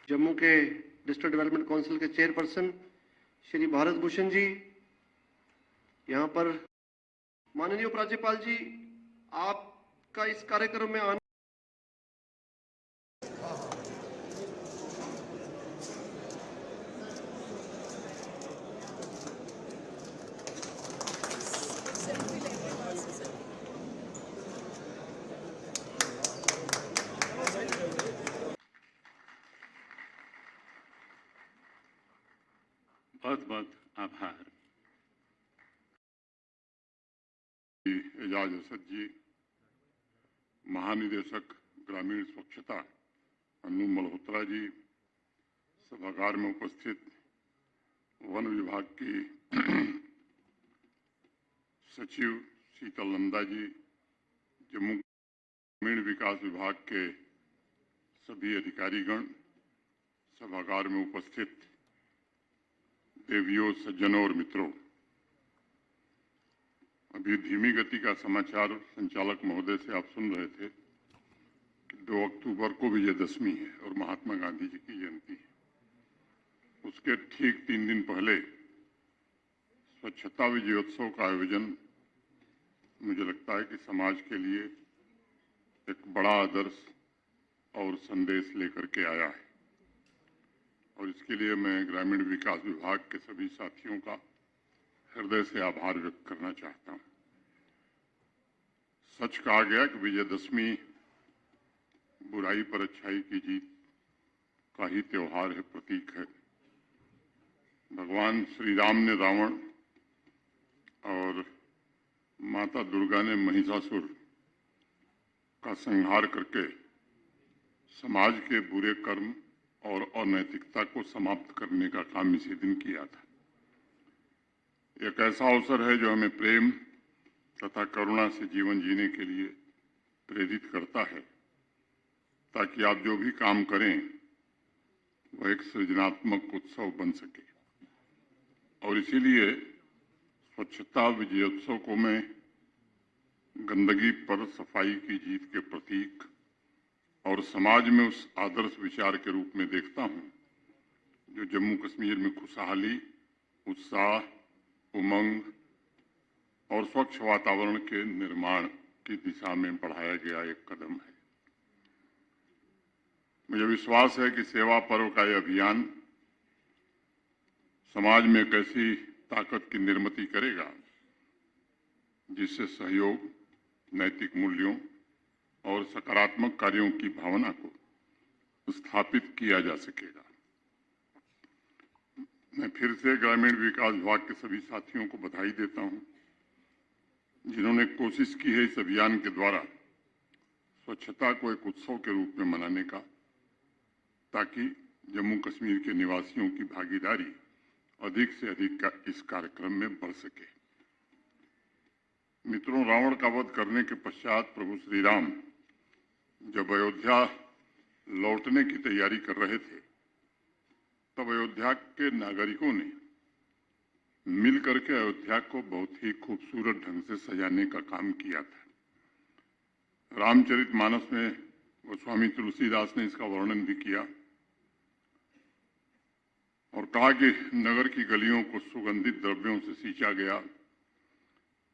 जम्मू के district development council के chairperson Shri Bharat Bhushan ji, यहाँ पर माननीय उपराज्यपाल जी, आपका इस कार्यक्रम में आने बहुत बहुत आभार। एजाज असद जी, महानिदेशक ग्रामीण स्वच्छता अनु मल्होत्रा जी, सभागार में उपस्थित वन विभाग की सचिव शीतल नंदा जी, जम्मू ग्रामीण विकास विभाग के सभी अधिकारीगण, सभागार में उपस्थित देवियों, सज्जनों और मित्रों, अभी धीमी गति का समाचार संचालक महोदय से आप सुन रहे थे कि 2 अक्टूबर को विजयदशमी है और महात्मा गांधी जी की जयंती है। उसके ठीक 3 दिन पहले स्वच्छता विजयोत्सव का आयोजन मुझे लगता है कि समाज के लिए एक बड़ा आदर्श और संदेश लेकर के आया है, और इसके लिए मैं ग्रामीण विकास विभाग के सभी साथियों का हृदय से आभार व्यक्त करना चाहता हूं। सच कहा गया कि विजयदशमी बुराई पर अच्छाई की जीत का ही त्योहार है, प्रतीक है। भगवान श्री राम ने रावण और माता दुर्गा ने महिषासुर का संहार करके समाज के बुरे कर्म और अनैतिकता को समाप्त करने का काम इसी दिन किया था। एक ऐसा अवसर है जो हमें प्रेम तथा करुणा से जीवन जीने के लिए प्रेरित करता है, ताकि आप जो भी काम करें वह एक सृजनात्मक उत्सव बन सके। और इसीलिए स्वच्छता विजयोत्सव को मैं गंदगी पर सफाई की जीत के प्रतीक और समाज में उस आदर्श विचार के रूप में देखता हूं जो जम्मू कश्मीर में खुशहाली, उत्साह, उमंग और स्वच्छ वातावरण के निर्माण की दिशा में बढ़ाया गया एक कदम है। मुझे विश्वास है कि सेवा पर्व का यह अभियान समाज में एक ऐसी ताकत की निर्मिति करेगा जिससे सहयोग, नैतिक मूल्यों और सकारात्मक कार्यों की भावना को स्थापित किया जा सकेगा। मैं फिर से ग्रामीण विकास विभाग के सभी साथियों को बधाई देता हूं, जिन्होंने कोशिश की है इस अभियान के द्वारा स्वच्छता को एक उत्सव के रूप में मनाने का, ताकि जम्मू कश्मीर के निवासियों की भागीदारी अधिक से अधिक इस कार्यक्रम में बढ़ सके। मित्रों, रावण का वध करने के पश्चात प्रभु श्री राम जब अयोध्या लौटने की तैयारी कर रहे थे, तब अयोध्या के नागरिकों ने मिलकर के अयोध्या को बहुत ही खूबसूरत ढंग से सजाने का काम किया था। रामचरितमानस में गोस्वामी तुलसीदास ने इसका वर्णन भी किया और कहा कि नगर की गलियों को सुगंधित द्रव्यों से सींचा गया,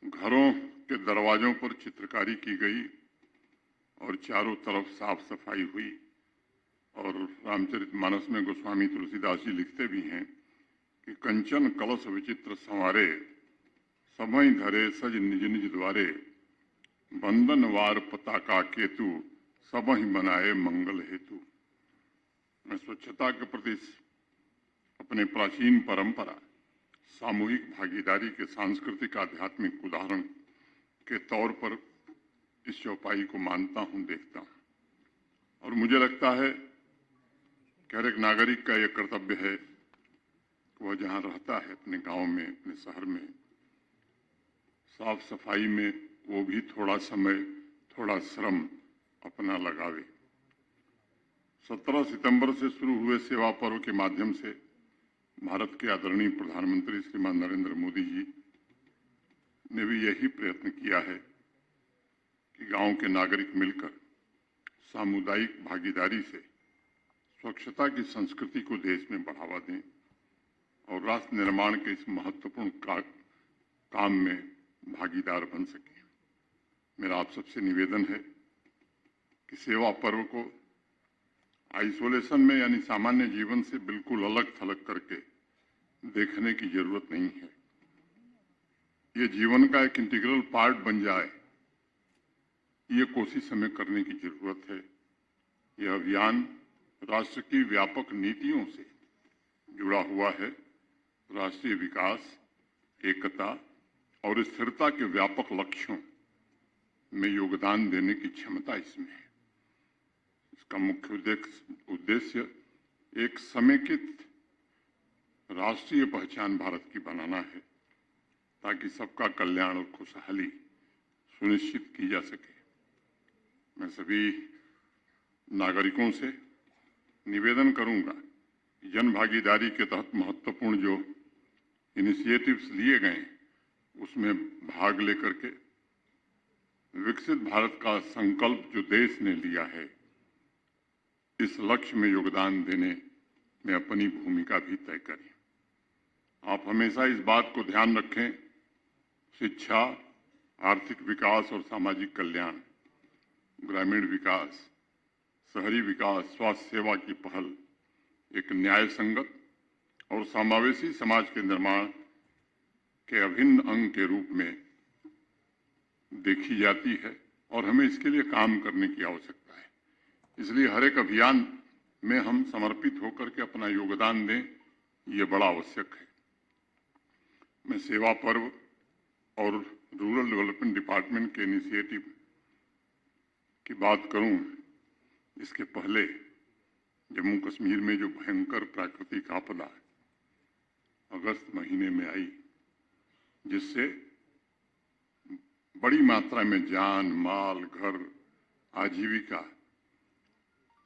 घरों के दरवाजों पर चित्रकारी की गई और चारों तरफ साफ सफाई हुई। और रामचरितमानस में गोस्वामी तुलसीदास जी लिखते भी हैं कि कंचन कलश विचित्र संवारे, समय धरे सज निज निज द्वारे, बंधन वार पताका केतु, सबहि बनाए मंगल हेतु। मैं स्वच्छता के प्रति अपने प्राचीन परंपरा, सामूहिक भागीदारी के सांस्कृतिक आध्यात्मिक उदाहरण के तौर पर इस चौपाई को मानता हूं, देखता हूं। और मुझे लगता है कि हर एक नागरिक का यह कर्तव्य है कि वह जहां रहता है, अपने गांव में, अपने शहर में, साफ सफाई में वो भी थोड़ा समय, थोड़ा श्रम अपना लगावे। 17 सितंबर से शुरू हुए सेवा पर्व के माध्यम से भारत के आदरणीय प्रधानमंत्री श्रीमान नरेंद्र मोदी जी ने भी यही प्रयत्न किया है कि गांव के नागरिक मिलकर सामुदायिक भागीदारी से स्वच्छता की संस्कृति को देश में बढ़ावा दें और राष्ट्र निर्माण के इस महत्वपूर्ण काम में भागीदार बन सकें। मेरा आप सबसे निवेदन है कि सेवा पर्व को आइसोलेशन में यानी सामान्य जीवन से बिल्कुल अलग थलग करके देखने की जरूरत नहीं है। ये जीवन का एक इंटीग्रल पार्ट बन जाए, ये कोशिश हमें करने की जरूरत है। यह अभियान राष्ट्र की व्यापक नीतियों से जुड़ा हुआ है। राष्ट्रीय विकास, एकता और स्थिरता के व्यापक लक्ष्यों में योगदान देने की क्षमता इसमें है। इसका मुख्य उद्देश्य एक समेकित राष्ट्रीय पहचान भारत की बनाना है, ताकि सबका कल्याण और खुशहाली सुनिश्चित की जा सके। मैं सभी नागरिकों से निवेदन करूंगा कि जन भागीदारी के तहत महत्वपूर्ण जो इनिशिएटिव्स लिए गए उसमें भाग लेकर के विकसित भारत का संकल्प जो देश ने लिया है, इस लक्ष्य में योगदान देने में अपनी भूमिका भी तय करें। आप हमेशा इस बात को ध्यान रखें, शिक्षा, आर्थिक विकास और सामाजिक कल्याण, ग्रामीण विकास, शहरी विकास, स्वास्थ्य सेवा की पहल एक न्याय संगत और समावेशी समाज के निर्माण के अभिन्न अंग के रूप में देखी जाती है और हमें इसके लिए काम करने की आवश्यकता है। इसलिए हर एक अभियान में हम समर्पित होकर के अपना योगदान दें, ये बड़ा आवश्यक है। मैं सेवा पर्व और रूरल डेवलपमेंट डिपार्टमेंट के इनिशिएटिव की बात करूं, इसके पहले जम्मू कश्मीर में जो भयंकर प्राकृतिक आपदा अगस्त महीने में आई, जिससे बड़ी मात्रा में जान, माल, घर, आजीविका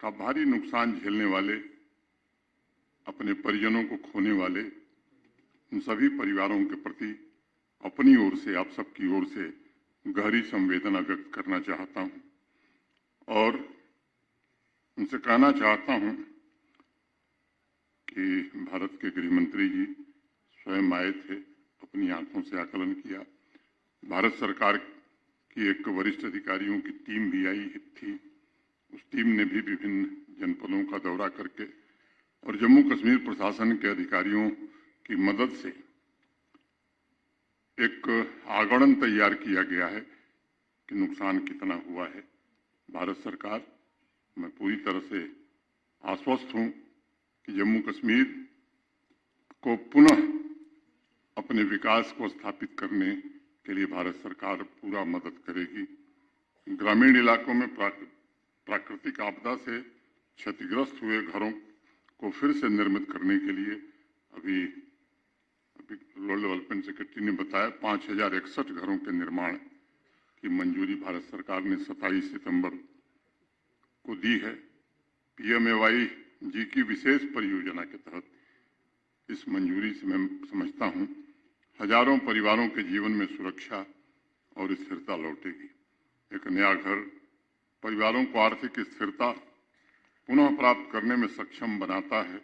का भारी नुकसान झेलने वाले, अपने परिजनों को खोने वाले उन सभी परिवारों के प्रति अपनी ओर से, आप सबकी ओर से गहरी संवेदना व्यक्त करना चाहता हूं और उनसे कहना चाहता हूं कि भारत के गृह मंत्री जी स्वयं आए थे, अपनी आंखों से आकलन किया। भारत सरकार की एक वरिष्ठ अधिकारियों की टीम भी आई थी। उस टीम ने भी विभिन्न जनपदों का दौरा करके और जम्मू कश्मीर प्रशासन के अधिकारियों की मदद से एक आगणन तैयार किया गया है कि नुकसान कितना हुआ है। भारत सरकार, मैं पूरी तरह से आश्वस्त हूं कि जम्मू कश्मीर को पुनः अपने विकास को स्थापित करने के लिए भारत सरकार पूरा मदद करेगी। ग्रामीण इलाकों में प्राकृतिक आपदा से क्षतिग्रस्त हुए घरों को फिर से निर्मित करने के लिए अभी रूरल डेवलपमेंट सेक्रेटरी ने बताया 5061 घरों के निर्माण की मंजूरी भारत सरकार ने 27 सितंबर को दी है। PMAY जी की विशेष परियोजना के तहत इस मंजूरी से मैं समझता हूं हजारों परिवारों के जीवन में सुरक्षा और स्थिरता लौटेगी। एक नया घर परिवारों को आर्थिक स्थिरता पुनः प्राप्त करने में सक्षम बनाता है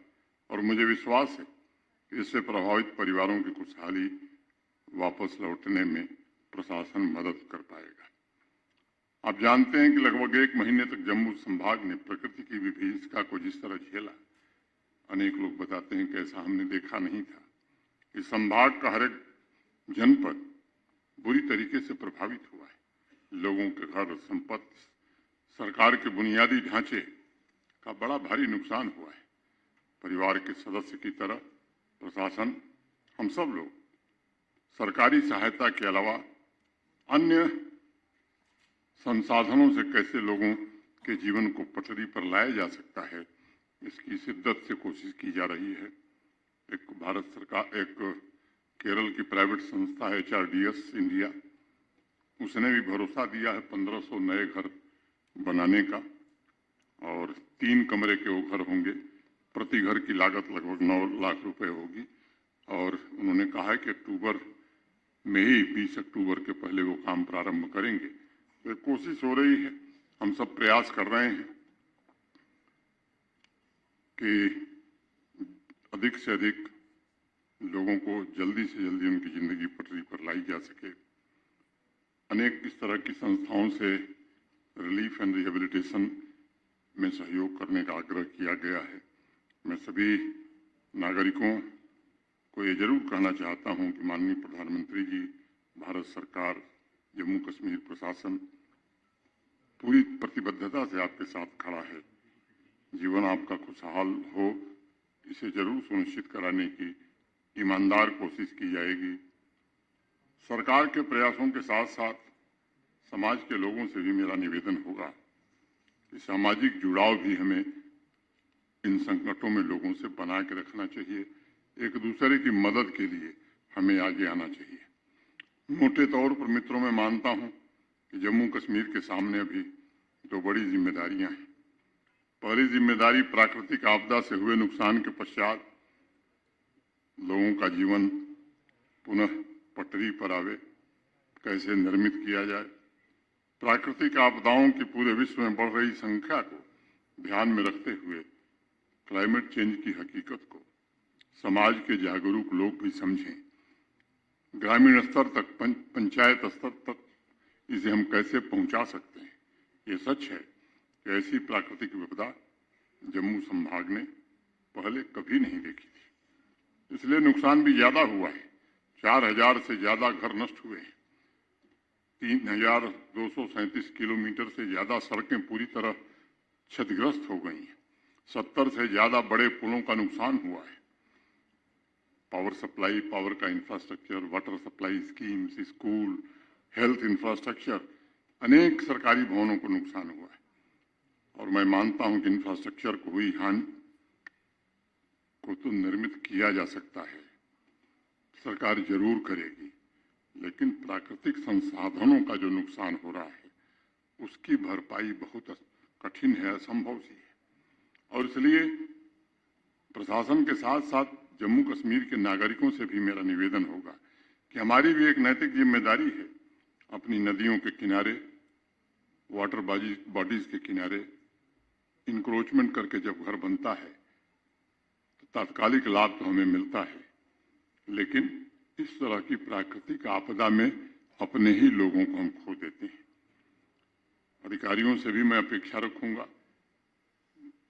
और मुझे विश्वास है कि इससे प्रभावित परिवारों की खुशहाली वापस लौटने में प्रशासन मदद कर पाएगा। आप जानते हैं कि लगभग 1 महीने तक जम्मू संभाग ने प्रकृति की विभीषिका को जिस तरह झेला, अनेक लोग बताते हैं कि ऐसा हमने देखा नहीं था। इस संभाग का हर एक जनपद बुरी तरीके से प्रभावित हुआ है। लोगों के घर, संपत्ति, सरकार के बुनियादी ढांचे का बड़ा भारी नुकसान हुआ है। परिवार के सदस्य की तरह प्रशासन, हम सब लोग सरकारी सहायता के अलावा अन्य संसाधनों से कैसे लोगों के जीवन को पटरी पर लाया जा सकता है, इसकी शिद्दत से कोशिश की जा रही है। एक भारत सरकार, एक केरल की प्राइवेट संस्था है HRDS इंडिया, उसने भी भरोसा दिया है 1500 नए घर बनाने का और 3 कमरे के वो घर होंगे। प्रति घर की लागत लगभग 9 लाख रुपए होगी और उन्होंने कहा है कि अक्टूबर में ही 20 अक्टूबर के पहले वो काम प्रारंभ करेंगे। तो कोशिश हो रही है, हम सब प्रयास कर रहे हैं। कि अधिक से अधिक लोगों को जल्दी से जल्दी उनकी जिंदगी पटरी पर लाई जा सके। अनेक इस तरह की संस्थाओं से रिलीफ एंड रिहेबिलिटेशन में सहयोग करने का आग्रह किया गया है। मैं सभी नागरिकों को ये जरूर कहना चाहता हूं कि माननीय प्रधानमंत्री जी, भारत सरकार, जम्मू कश्मीर प्रशासन पूरी प्रतिबद्धता से आपके साथ खड़ा है। जीवन आपका खुशहाल हो, इसे जरूर सुनिश्चित कराने की ईमानदार कोशिश की जाएगी। सरकार के प्रयासों के साथ साथ समाज के लोगों से भी मेरा निवेदन होगा कि सामाजिक जुड़ाव भी हमें इन संकटों में लोगों से बना के रखना चाहिए। एक दूसरे की मदद के लिए हमें आगे आना चाहिए। मोटे तौर पर मित्रों, मैं मानता हूं कि जम्मू कश्मीर के सामने अभी दो बड़ी जिम्मेदारियां हैं। पहली जिम्मेदारी प्राकृतिक आपदा से हुए नुकसान के पश्चात लोगों का जीवन पुनः पटरी पर आवे, कैसे निर्मित किया जाए। प्राकृतिक आपदाओं की पूरे विश्व में बढ़ रही संख्या को ध्यान में रखते हुए क्लाइमेट चेंज की हकीकत को समाज के जागरूक लोग भी समझें। ग्रामीण स्तर तक, पंचायत स्तर तक इसे हम कैसे पहुंचा सकते हैं। ये सच है कि ऐसी प्राकृतिक विपदा जम्मू संभाग ने पहले कभी नहीं देखी थी, इसलिए नुकसान भी ज्यादा हुआ है। 4000 से ज्यादा घर नष्ट हुए हैं। 3237 किलोमीटर से ज्यादा सड़कें पूरी तरह क्षतिग्रस्त हो गई हैं। 70 से ज्यादा बड़े पुलों का नुकसान हुआ है। पावर सप्लाई, पावर का infrastructure, water supply schemes, school, health infrastructure, अनेक सरकारी भवनों को नुकसान हुआ है। और मैं मानता हूं कि इंफ्रास्ट्रक्चर को हुई हानि को तो निर्मित किया जा सकता है, सरकार जरूर करेगी, लेकिन प्राकृतिक संसाधनों का जो नुकसान हो रहा है उसकी भरपाई बहुत कठिन है, असंभव सी है। और इसलिए प्रशासन के साथ साथ जम्मू कश्मीर के नागरिकों से भी मेरा निवेदन होगा कि हमारी भी एक नैतिक जिम्मेदारी है अपनी नदियों के किनारे, वाटर बॉडीज के किनारे इंक्रोचमेंट करके जब घर बनता है तो तात्कालिक लाभ तो हमें मिलता है, लेकिन इस तरह की प्राकृतिक आपदा में अपने ही लोगों को हम खो देते हैं। अधिकारियों से भी मैं अपेक्षा रखूंगा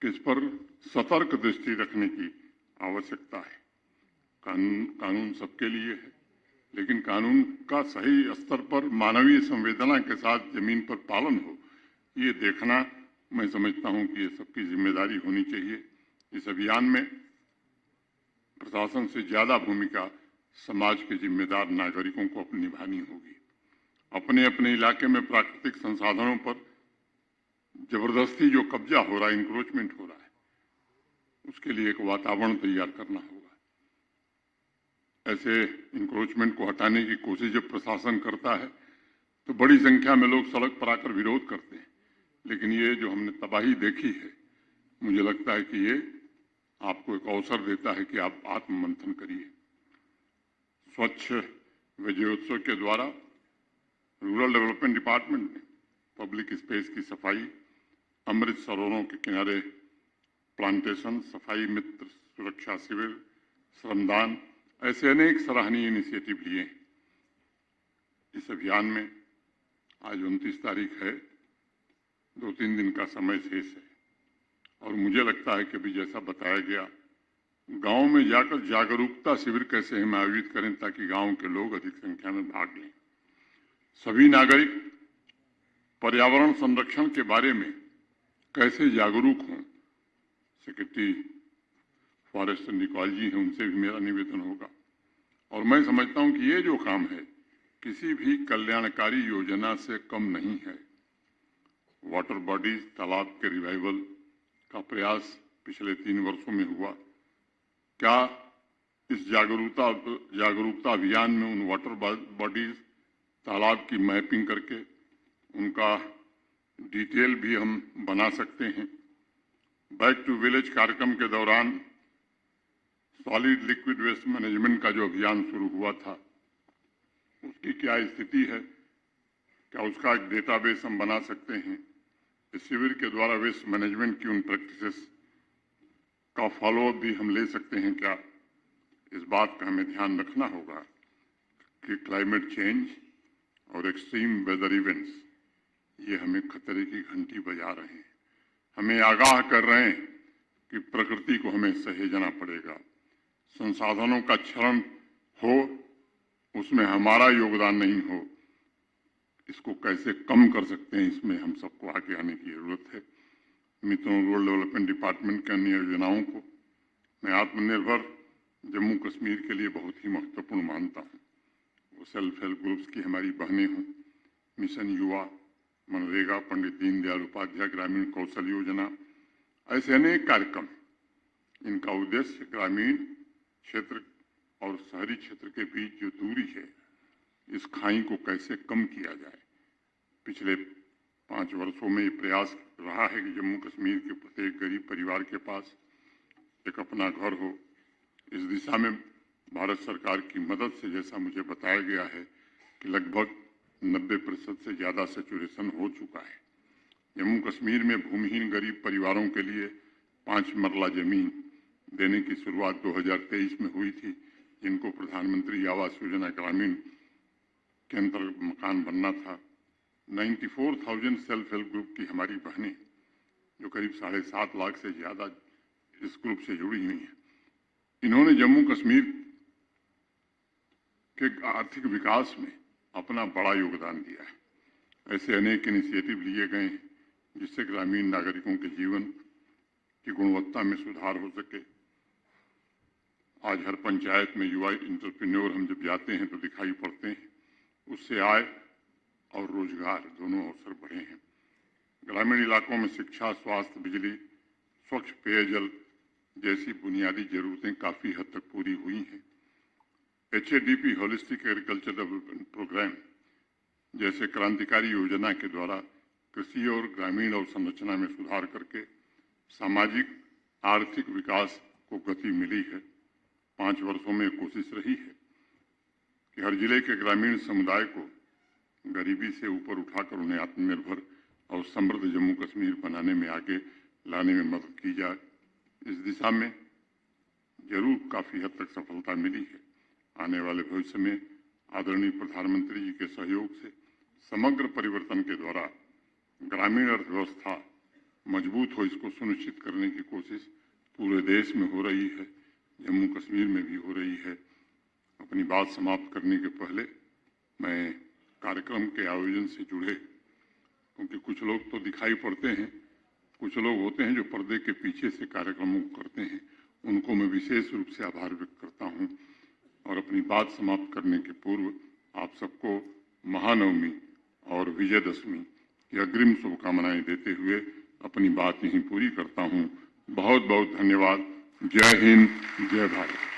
कि इस पर सतर्क दृष्टि रखने की आवश्यकता है। कानून सबके लिए है, लेकिन कानून का सही स्तर पर मानवीय संवेदना के साथ जमीन पर पालन हो, ये देखना मैं समझता हूं कि ये सबकी जिम्मेदारी होनी चाहिए। इस अभियान में प्रशासन से ज्यादा भूमिका समाज के जिम्मेदार नागरिकों को अपनी निभानी होगी। अपने अपने इलाके में प्राकृतिक संसाधनों पर जबरदस्ती जो कब्जा हो रहा है, इंक्रोचमेंट हो रहा है, उसके लिए एक वातावरण तैयार करना होगा। ऐसे इंक्रोचमेंट को हटाने की कोशिश जब प्रशासन करता है तो बड़ी संख्या में लोग सड़क पर आकर विरोध करते हैं, लेकिन ये जो हमने तबाही देखी है, मुझे लगता है कि ये आपको एक अवसर देता है कि आप आत्ममंथन करिए। स्वच्छ विजयोत्सव के द्वारा रूरल डेवलपमेंट डिपार्टमेंट ने पब्लिक स्पेस की सफाई, अमृत सरोवरों के किनारे प्लांटेशन, सफाई मित्र सुरक्षा शिविर, श्रमदान, ऐसे अनेक सराहनीय इनिशिएटिव लिए। इस अभियान में आज 29 तारीख है, 2-3 दिन का समय शेष है और मुझे लगता है कि अभी जैसा बताया गया, गांव में जाकर जागरूकता शिविर कैसे हम आयोजित करें ताकि गांव के लोग अधिक संख्या में भाग लें। सभी नागरिक पर्यावरण संरक्षण के बारे में कैसे जागरूक हों। सेक्रेटरी फॉरेस्ट निकॉल जी हैं, उनसे भी मेरा निवेदन होगा। और मैं समझता हूं कि ये जो काम है किसी भी कल्याणकारी योजना से कम नहीं है। वाटर बॉडीज, तालाब के रिवाइवल का प्रयास पिछले 3 वर्षों में हुआ। क्या इस जागरूकता अभियान में उन वाटर बॉडीज, तालाब की मैपिंग करके उनका डिटेल भी हम बना सकते हैं। बैक टू विलेज कार्यक्रम के दौरान सॉलिड लिक्विड वेस्ट मैनेजमेंट का जो अभियान शुरू हुआ था, उसकी क्या स्थिति है, क्या उसका एक डेटाबेस हम बना सकते हैं। इस शिविर के द्वारा वेस्ट मैनेजमेंट की उन प्रैक्टिसेस का फॉलोअप भी हम ले सकते हैं क्या, इस बात का हमें ध्यान रखना होगा कि क्लाइमेट चेंज और एक्सट्रीम वेदर इवेंट्स ये हमें खतरे की घंटी बजा रहे हैं, हमें आगाह कर रहे हैं कि प्रकृति को हमें सहेजना पड़ेगा। संसाधनों का क्षरण हो, उसमें हमारा योगदान नहीं हो, इसको कैसे कम कर सकते हैं, इसमें हम सबको आगे आने की जरूरत है। मित्रों, रूरल डेवलपमेंट डिपार्टमेंट की अन्य योजनाओं को मैं आत्मनिर्भर जम्मू कश्मीर के लिए बहुत ही महत्वपूर्ण मानता हूँ। वो सेल्फ हेल्प ग्रुप्स की हमारी बहनें हों, मिशन युवा, मनरेगा, पंडित दीनदयाल उपाध्याय ग्रामीण कौशल योजना, ऐसे अनेक कार्यक्रम, इनका उद्देश्य ग्रामीण क्षेत्र और शहरी क्षेत्र के बीच जो दूरी है, इस खाई को कैसे कम किया जाए। पिछले 5 वर्षों में ये प्रयास रहा है कि जम्मू कश्मीर के प्रत्येक गरीब परिवार के पास एक अपना घर हो। इस दिशा में भारत सरकार की मदद से, जैसा मुझे बताया गया है, कि लगभग 90% से ज़्यादा सैचुरेशन हो चुका है। जम्मू कश्मीर में भूमिहीन गरीब परिवारों के लिए 5 मरला जमीन देने की शुरुआत 2023 में हुई थी, जिनको प्रधानमंत्री आवास योजना ग्रामीण के अंतर्गत मकान बनना था। 94,000 सेल्फ हेल्प ग्रुप की हमारी बहनें, जो करीब 7.5 लाख से ज़्यादा इस ग्रुप से जुड़ी हुई हैं, इन्होंने जम्मू कश्मीर के आर्थिक विकास में अपना बड़ा योगदान दिया है। ऐसे अनेक इनिशिएटिव लिए गए हैं जिससे ग्रामीण नागरिकों के जीवन की गुणवत्ता में सुधार हो सके। आज हर पंचायत में युवा इंटरप्रेन्योर हम जब जाते हैं तो दिखाई पड़ते हैं, उससे आय और रोजगार दोनों अवसर बढ़े हैं। ग्रामीण इलाकों में शिक्षा, स्वास्थ्य, बिजली, स्वच्छ पेयजल जैसी बुनियादी जरूरतें काफ़ी हद तक पूरी हुई हैं। HADP holistic agriculture development programme जैसे क्रांतिकारी योजना के द्वारा कृषि और ग्रामीण अवसंरचना में सुधार करके सामाजिक आर्थिक विकास को गति मिली है। 5 वर्षों में कोशिश रही है कि हर जिले के ग्रामीण समुदाय को गरीबी से ऊपर उठाकर उन्हें आत्मनिर्भर और समृद्ध जम्मू कश्मीर बनाने में आगे लाने में मदद की जाए। इस दिशा में जरूर काफ़ी हद तक सफलता मिली है। आने वाले भविष्य में आदरणीय प्रधानमंत्री जी के सहयोग से समग्र परिवर्तन के द्वारा ग्रामीण अर्थव्यवस्था मजबूत हो, इसको सुनिश्चित करने की कोशिश पूरे देश में हो रही है, जम्मू कश्मीर में भी हो रही है। अपनी बात समाप्त करने के पहले मैं कार्यक्रम के आयोजन से जुड़े, क्योंकि कुछ लोग तो दिखाई पड़ते हैं, कुछ लोग होते हैं जो पर्दे के पीछे से कार्यक्रमों को करते हैं, उनको मैं विशेष रूप से आभार व्यक्त करता हूं। और अपनी बात समाप्त करने के पूर्व आप सबको महानवमी और विजयदशमी की अग्रिम शुभकामनाएं देते हुए अपनी बात यहीं पूरी करता हूं। बहुत बहुत धन्यवाद। जय हिंद, जय भारत।